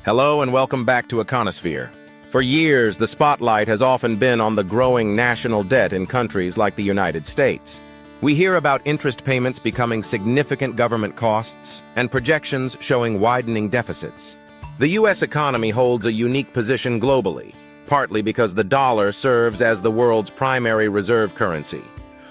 Hello and welcome back to EconoSphere. For years, the spotlight has often been on the growing national debt in countries like the United States. We hear about interest payments becoming significant government costs and projections showing widening deficits. The U.S. economy holds a unique position globally, partly because the dollar serves as the world's primary reserve currency,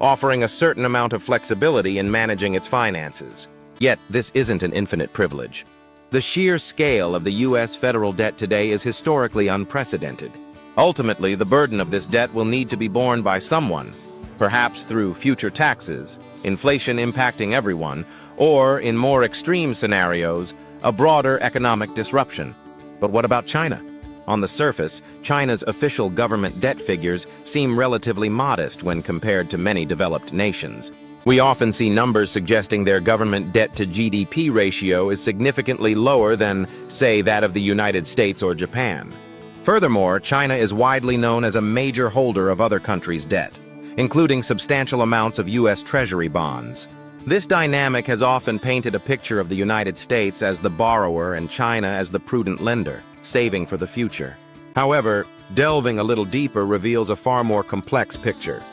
offering a certain amount of flexibility in managing its finances. Yet, this isn't an infinite privilege. The sheer scale of the U.S. federal debt today is historically unprecedented. Ultimately, the burden of this debt will need to be borne by someone, perhaps through future taxes, inflation impacting everyone, or, in more extreme scenarios, a broader economic disruption. But what about China? On the surface, China's official government debt figures seem relatively modest when compared to many developed nations. We often see numbers suggesting their government debt-to-GDP ratio is significantly lower than, say, that of the United States or Japan. Furthermore, China is widely known as a major holder of other countries' debt, including substantial amounts of U.S. Treasury bonds. This dynamic has often painted a picture of the United States as the borrower and China as the prudent lender, saving for the future. However, delving a little deeper reveals a far more complex picture.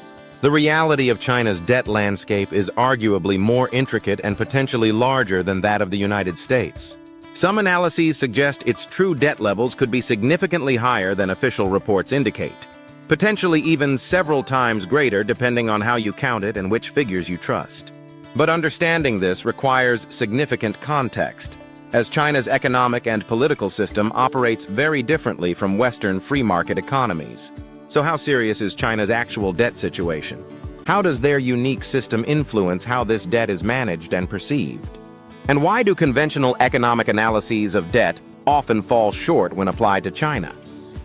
The reality of China's debt landscape is arguably more intricate and potentially larger than that of the United States. Some analyses suggest its true debt levels could be significantly higher than official reports indicate, potentially even several times greater depending on how you count it and which figures you trust. But understanding this requires significant context, as China's economic and political system operates very differently from Western free market economies. So how serious is China's actual debt situation? How does their unique system influence how this debt is managed and perceived? And why do conventional economic analyses of debt often fall short when applied to China?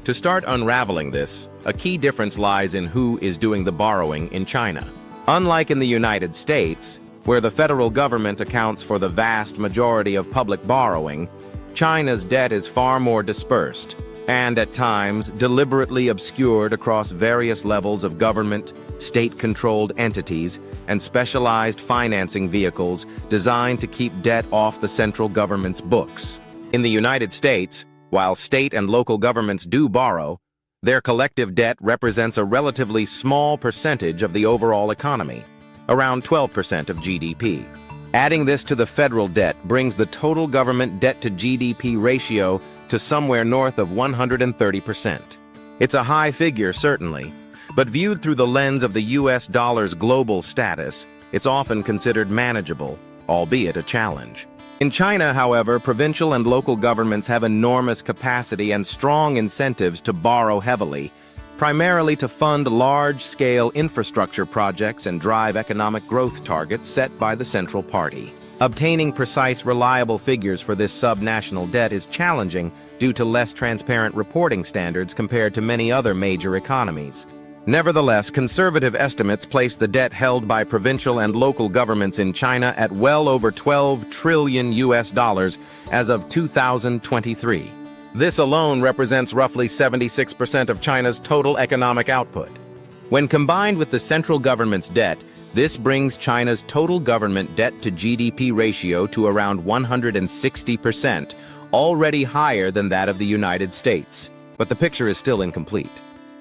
To start unraveling this, a key difference lies in who is doing the borrowing in China. Unlike in the United States, where the federal government accounts for the vast majority of public borrowing, China's debt is far more dispersed, and at times deliberately obscured across various levels of government, state-controlled entities, and specialized financing vehicles designed to keep debt off the central government's books. In the United States, while state and local governments do borrow, their collective debt represents a relatively small percentage of the overall economy, around 12% of GDP. Adding this to the federal debt brings the total government debt-to-GDP ratio to somewhere north of 130%. It's a high figure, certainly, but viewed through the lens of the U.S. dollar's global status, it's often considered manageable, albeit a challenge. In China, however, provincial and local governments have enormous capacity and strong incentives to borrow heavily, primarily to fund large-scale infrastructure projects and drive economic growth targets set by the central party. Obtaining precise, reliable figures for this sub-national debt is challenging due to less transparent reporting standards compared to many other major economies. Nevertheless, conservative estimates place the debt held by provincial and local governments in China at well over 12 trillion US dollars as of 2023. This alone represents roughly 76% of China's total economic output. When combined with the central government's debt, this brings China's total government debt-to-GDP ratio to around 160%, already higher than that of the United States. But the picture is still incomplete.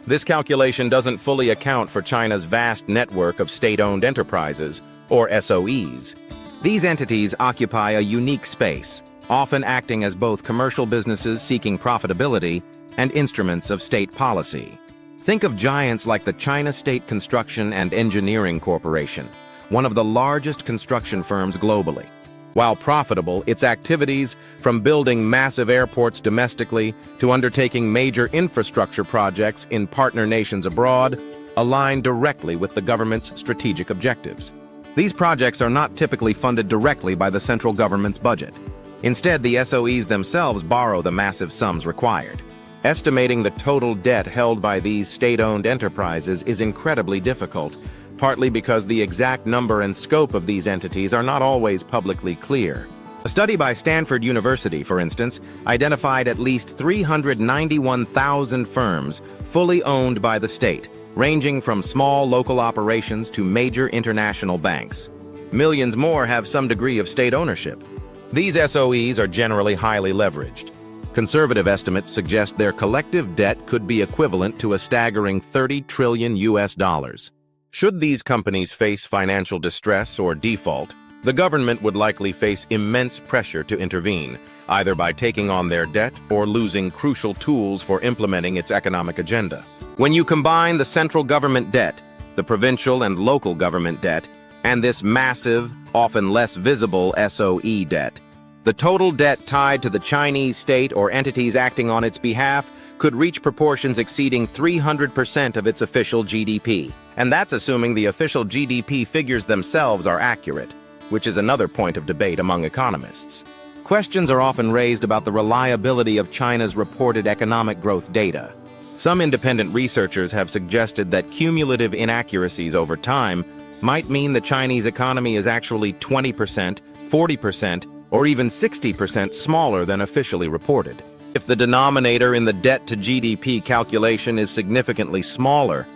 This calculation doesn't fully account for China's vast network of state-owned enterprises, or SOEs. These entities occupy a unique space, often acting as both commercial businesses seeking profitability and instruments of state policy. Think of giants like the China State Construction and Engineering Corporation, one of the largest construction firms globally. While profitable, its activities, from building massive airports domestically to undertaking major infrastructure projects in partner nations abroad, align directly with the government's strategic objectives. These projects are not typically funded directly by the central government's budget. Instead, the SOEs themselves borrow the massive sums required. Estimating the total debt held by these state-owned enterprises is incredibly difficult, partly because the exact number and scope of these entities are not always publicly clear. A study by Stanford University, for instance, identified at least 391,000 firms fully owned by the state, ranging from small local operations to major international banks. Millions more have some degree of state ownership. These SOEs are generally highly leveraged. Conservative estimates suggest their collective debt could be equivalent to a staggering 30 trillion US dollars. Should these companies face financial distress or default, the government would likely face immense pressure to intervene, either by taking on their debt or losing crucial tools for implementing its economic agenda. When you combine the central government debt, the provincial and local government debt, and this massive, often less visible SOE debt, the total debt tied to the Chinese state or entities acting on its behalf could reach proportions exceeding 300% of its official GDP. And that's assuming the official GDP figures themselves are accurate, which is another point of debate among economists. Questions are often raised about the reliability of China's reported economic growth data. Some independent researchers have suggested that cumulative inaccuracies over time might mean the Chinese economy is actually 20%, 40%, or even 60% smaller than officially reported. If the denominator in the debt-to-GDP calculation is significantly smaller,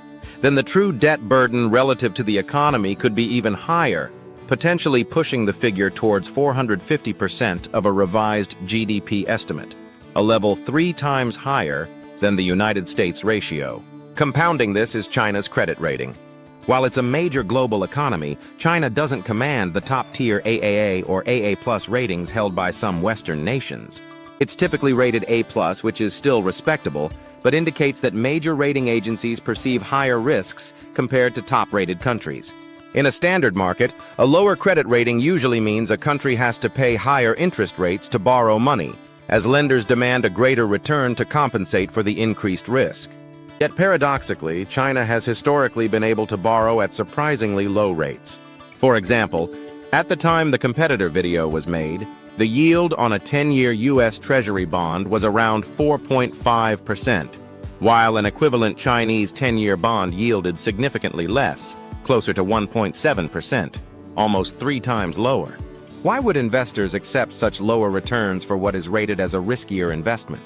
then the true debt burden relative to the economy could be even higher, potentially pushing the figure towards 450% of a revised GDP estimate, a level 3 times higher than the United States ratio. Compounding this is China's credit rating. While it's a major global economy, China doesn't command the top-tier AAA or AA+ ratings held by some Western nations. It's typically rated A+, which is still respectable, but indicates that major rating agencies perceive higher risks compared to top-rated countries. In a standard market, a lower credit rating usually means a country has to pay higher interest rates to borrow money, as lenders demand a greater return to compensate for the increased risk. Yet paradoxically, China has historically been able to borrow at surprisingly low rates. For example, at the time the competitor video was made, the yield on a 10-year U.S. Treasury bond was around 4.5%, while an equivalent Chinese 10-year bond yielded significantly less, closer to 1.7%, almost 3 times lower. Why would investors accept such lower returns for what is rated as a riskier investment?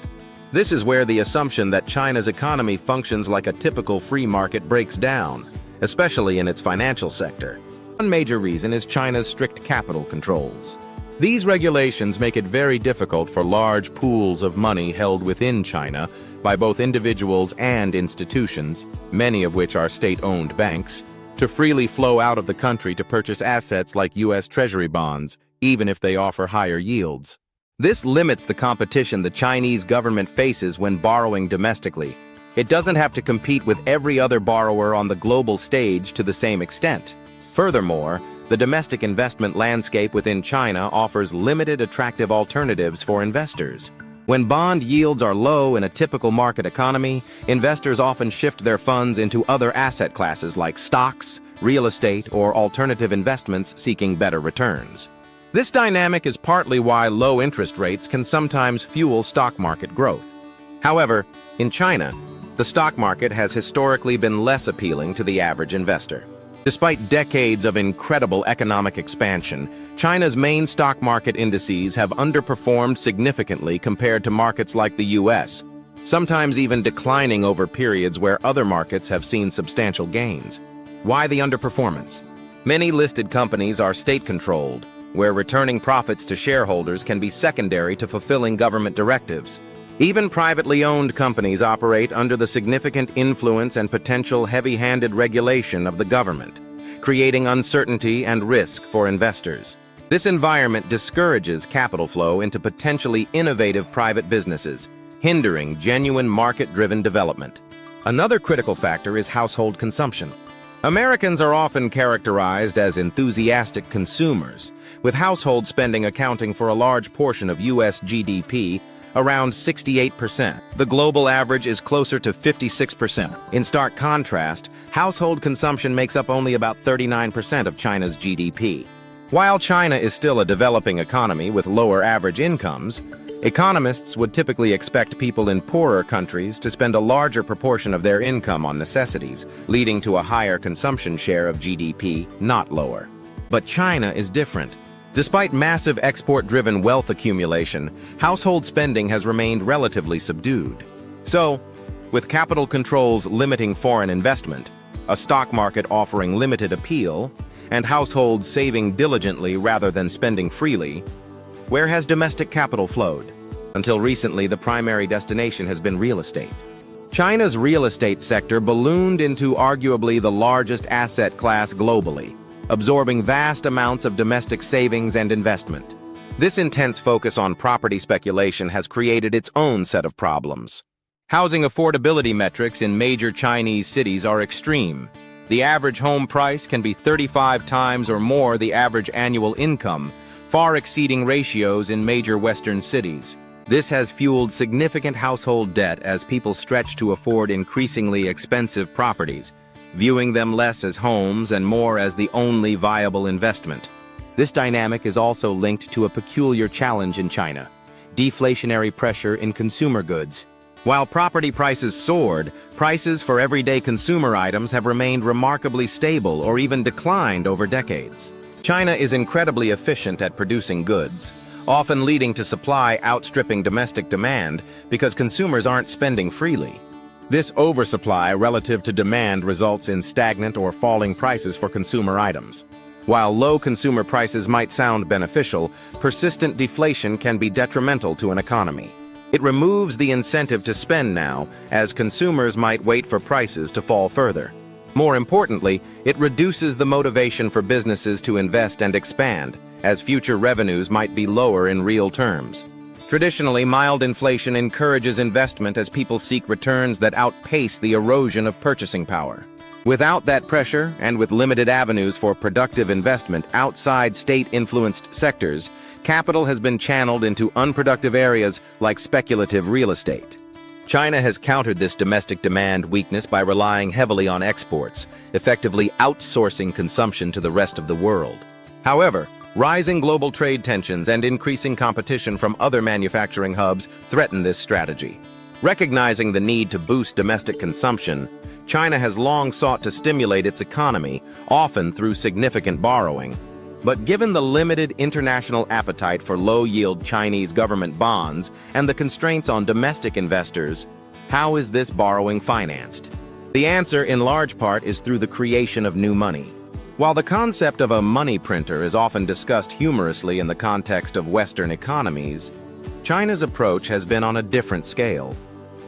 This is where the assumption that China's economy functions like a typical free market breaks down, especially in its financial sector. One major reason is China's strict capital controls. These regulations make it very difficult for large pools of money held within China by both individuals and institutions, many of which are state-owned banks, to freely flow out of the country to purchase assets like U.S. Treasury bonds, even if they offer higher yields. This limits the competition the Chinese government faces when borrowing domestically. It doesn't have to compete with every other borrower on the global stage to the same extent. Furthermore, the domestic investment landscape within China offers limited attractive alternatives for investors. When bond yields are low in a typical market economy, investors often shift their funds into other asset classes like stocks, real estate, or alternative investments seeking better returns. This dynamic is partly why low interest rates can sometimes fuel stock market growth. However, in China, the stock market has historically been less appealing to the average investor. Despite decades of incredible economic expansion, China's main stock market indices have underperformed significantly compared to markets like the U.S., sometimes even declining over periods where other markets have seen substantial gains. Why the underperformance? Many listed companies are state-controlled, where returning profits to shareholders can be secondary to fulfilling government directives. Even privately owned companies operate under the significant influence and potential heavy-handed regulation of the government, creating uncertainty and risk for investors. This environment discourages capital flow into potentially innovative private businesses, hindering genuine market-driven development. Another critical factor is household consumption. Americans are often characterized as enthusiastic consumers, with household spending accounting for a large portion of U.S. GDP, around 68%. The global average is closer to 56%. In stark contrast, household consumption makes up only about 39% of China's GDP. While China is still a developing economy with lower average incomes, economists would typically expect people in poorer countries to spend a larger proportion of their income on necessities, leading to a higher consumption share of GDP, not lower. But China is different. Despite massive export-driven wealth accumulation, household spending has remained relatively subdued. So, with capital controls limiting foreign investment, a stock market offering limited appeal, and households saving diligently rather than spending freely, where has domestic capital flowed? Until recently, the primary destination has been real estate. China's real estate sector ballooned into arguably the largest asset class globally, absorbing vast amounts of domestic savings and investment. This intense focus on property speculation has created its own set of problems. Housing affordability metrics in major Chinese cities are extreme. The average home price can be 35 times or more the average annual income, far exceeding ratios in major Western cities. This has fueled significant household debt as people stretch to afford increasingly expensive properties, viewing them less as homes and more as the only viable investment. This dynamic is also linked to a peculiar challenge in China: deflationary pressure in consumer goods. While property prices soared, prices for everyday consumer items have remained remarkably stable or even declined over decades. China is incredibly efficient at producing goods, often leading to supply outstripping domestic demand because consumers aren't spending freely. This oversupply relative to demand results in stagnant or falling prices for consumer items. While low consumer prices might sound beneficial, persistent deflation can be detrimental to an economy. It removes the incentive to spend now, as consumers might wait for prices to fall further. More importantly, it reduces the motivation for businesses to invest and expand, as future revenues might be lower in real terms. Traditionally, mild inflation encourages investment as people seek returns that outpace the erosion of purchasing power. Without that pressure, and with limited avenues for productive investment outside state-influenced sectors, capital has been channeled into unproductive areas like speculative real estate. China has countered this domestic demand weakness by relying heavily on exports, effectively outsourcing consumption to the rest of the world. However, rising global trade tensions and increasing competition from other manufacturing hubs threaten this strategy. Recognizing the need to boost domestic consumption, China has long sought to stimulate its economy, often through significant borrowing. But given the limited international appetite for low-yield Chinese government bonds and the constraints on domestic investors, how is this borrowing financed? The answer, in large part, is through the creation of new money. While the concept of a money printer is often discussed humorously in the context of Western economies, China's approach has been on a different scale.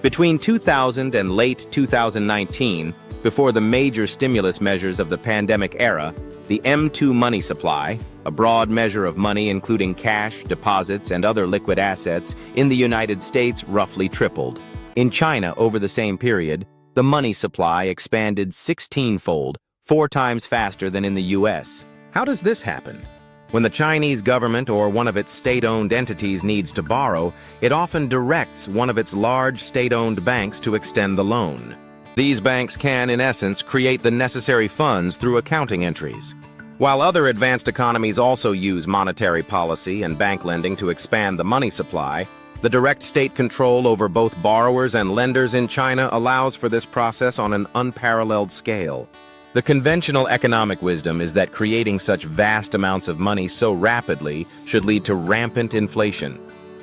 Between 2000 and late 2019, before the major stimulus measures of the pandemic era, the M2 money supply, a broad measure of money including cash, deposits, and other liquid assets, in the United States roughly tripled. In China, over the same period, the money supply expanded 16-fold, 4 times faster than in the US. How does this happen? When the Chinese government or one of its state-owned entities needs to borrow, it often directs one of its large state-owned banks to extend the loan. These banks can, in essence, create the necessary funds through accounting entries. While other advanced economies also use monetary policy and bank lending to expand the money supply, the direct state control over both borrowers and lenders in China allows for this process on an unparalleled scale. The conventional economic wisdom is that creating such vast amounts of money so rapidly should lead to rampant inflation.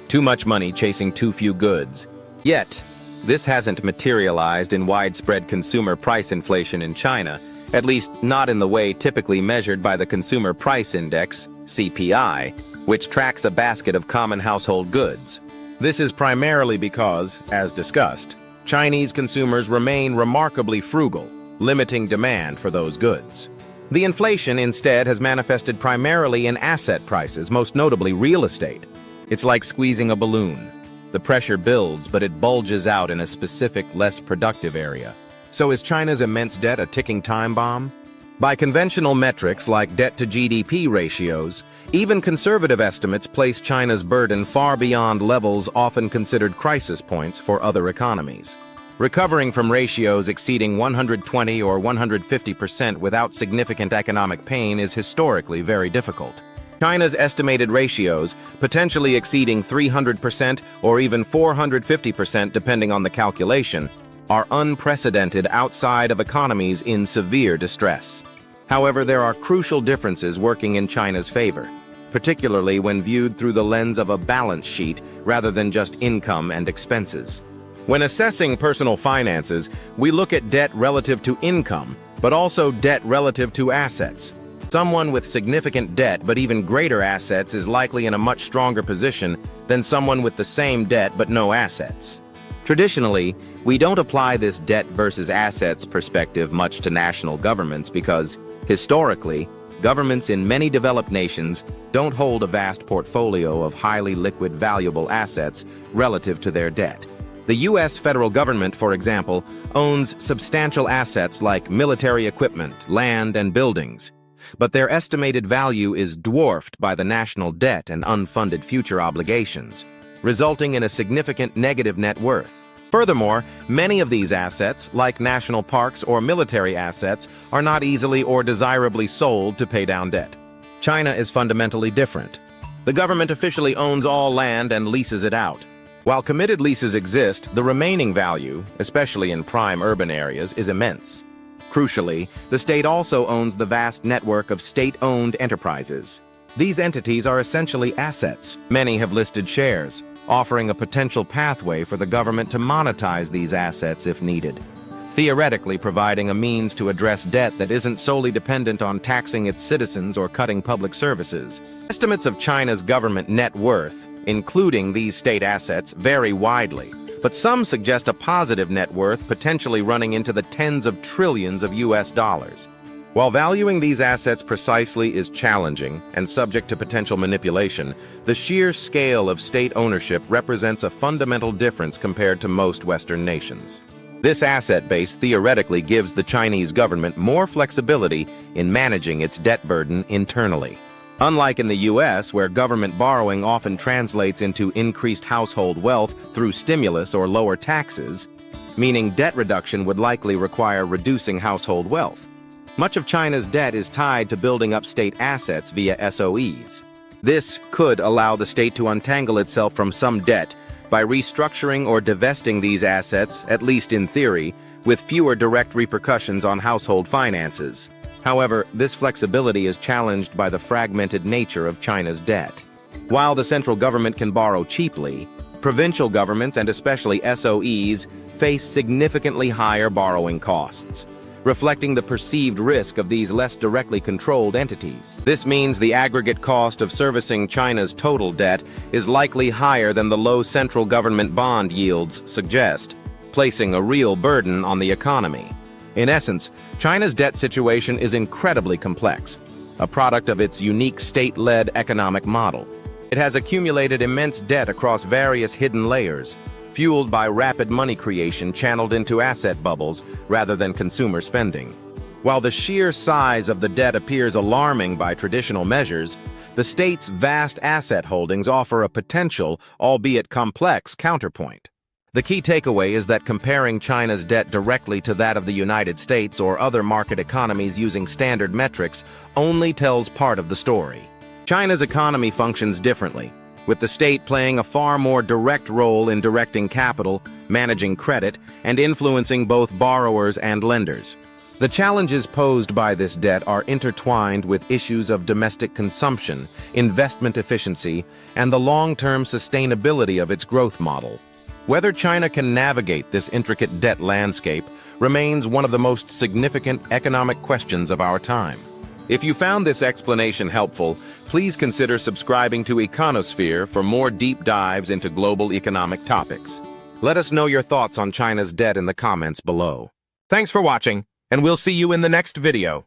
Too much money chasing too few goods. Yet, this hasn't materialized in widespread consumer price inflation in China, at least not in the way typically measured by the Consumer Price Index, CPI, which tracks a basket of common household goods. This is primarily because, as discussed, Chinese consumers remain remarkably frugal, limiting demand for those goods. The inflation, instead, has manifested primarily in asset prices, most notably real estate. It's like squeezing a balloon. The pressure builds, but it bulges out in a specific, less productive area. So is China's immense debt a ticking time bomb? By conventional metrics like debt-to-GDP ratios, even conservative estimates place China's burden far beyond levels often considered crisis points for other economies. Recovering from ratios exceeding 120 or 150% without significant economic pain is historically very difficult. China's estimated ratios, potentially exceeding 300% or even 450% depending on the calculation, are unprecedented outside of economies in severe distress. However, there are crucial differences working in China's favor, particularly when viewed through the lens of a balance sheet rather than just income and expenses. When assessing personal finances, we look at debt relative to income, but also debt relative to assets. Someone with significant debt but even greater assets is likely in a much stronger position than someone with the same debt but no assets. Traditionally, we don't apply this debt versus assets perspective much to national governments because, historically, governments in many developed nations don't hold a vast portfolio of highly liquid, valuable assets relative to their debt. The U.S. federal government, for example, owns substantial assets like military equipment, land, and buildings, but their estimated value is dwarfed by the national debt and unfunded future obligations, resulting in a significant negative net worth. Furthermore, many of these assets, like national parks or military assets, are not easily or desirably sold to pay down debt. China is fundamentally different. The government officially owns all land and leases it out. While committed leases exist, the remaining value, especially in prime urban areas, is immense. Crucially, the state also owns the vast network of state-owned enterprises. These entities are essentially assets. Many have listed shares, offering a potential pathway for the government to monetize these assets if needed, theoretically providing a means to address debt that isn't solely dependent on taxing its citizens or cutting public services. Estimates of China's government net worth, including these state assets, vary widely, but some suggest a positive net worth potentially running into the tens of trillions of US dollars. While valuing these assets precisely is challenging and subject to potential manipulation, the sheer scale of state ownership represents a fundamental difference compared to most Western nations. This asset base theoretically gives the Chinese government more flexibility in managing its debt burden internally. Unlike in the U.S., where government borrowing often translates into increased household wealth through stimulus or lower taxes, meaning debt reduction would likely require reducing household wealth. Much of China's debt is tied to building up state assets via SOEs. This could allow the state to untangle itself from some debt by restructuring or divesting these assets, at least in theory, with fewer direct repercussions on household finances. However, this flexibility is challenged by the fragmented nature of China's debt. While the central government can borrow cheaply, provincial governments and especially SOEs face significantly higher borrowing costs, reflecting the perceived risk of these less directly controlled entities. This means the aggregate cost of servicing China's total debt is likely higher than the low central government bond yields suggest, placing a real burden on the economy. In essence, China's debt situation is incredibly complex, a product of its unique state-led economic model. It has accumulated immense debt across various hidden layers, fueled by rapid money creation channeled into asset bubbles rather than consumer spending. While the sheer size of the debt appears alarming by traditional measures, the state's vast asset holdings offer a potential, albeit complex, counterpoint. The key takeaway is that comparing China's debt directly to that of the United States or other market economies using standard metrics only tells part of the story. China's economy functions differently, with the state playing a far more direct role in directing capital, managing credit, and influencing both borrowers and lenders. The challenges posed by this debt are intertwined with issues of domestic consumption, investment efficiency, and the long-term sustainability of its growth model. Whether China can navigate this intricate debt landscape remains one of the most significant economic questions of our time. If you found this explanation helpful, please consider subscribing to EconoSphere for more deep dives into global economic topics. Let us know your thoughts on China's debt in the comments below. Thanks for watching, and we'll see you in the next video.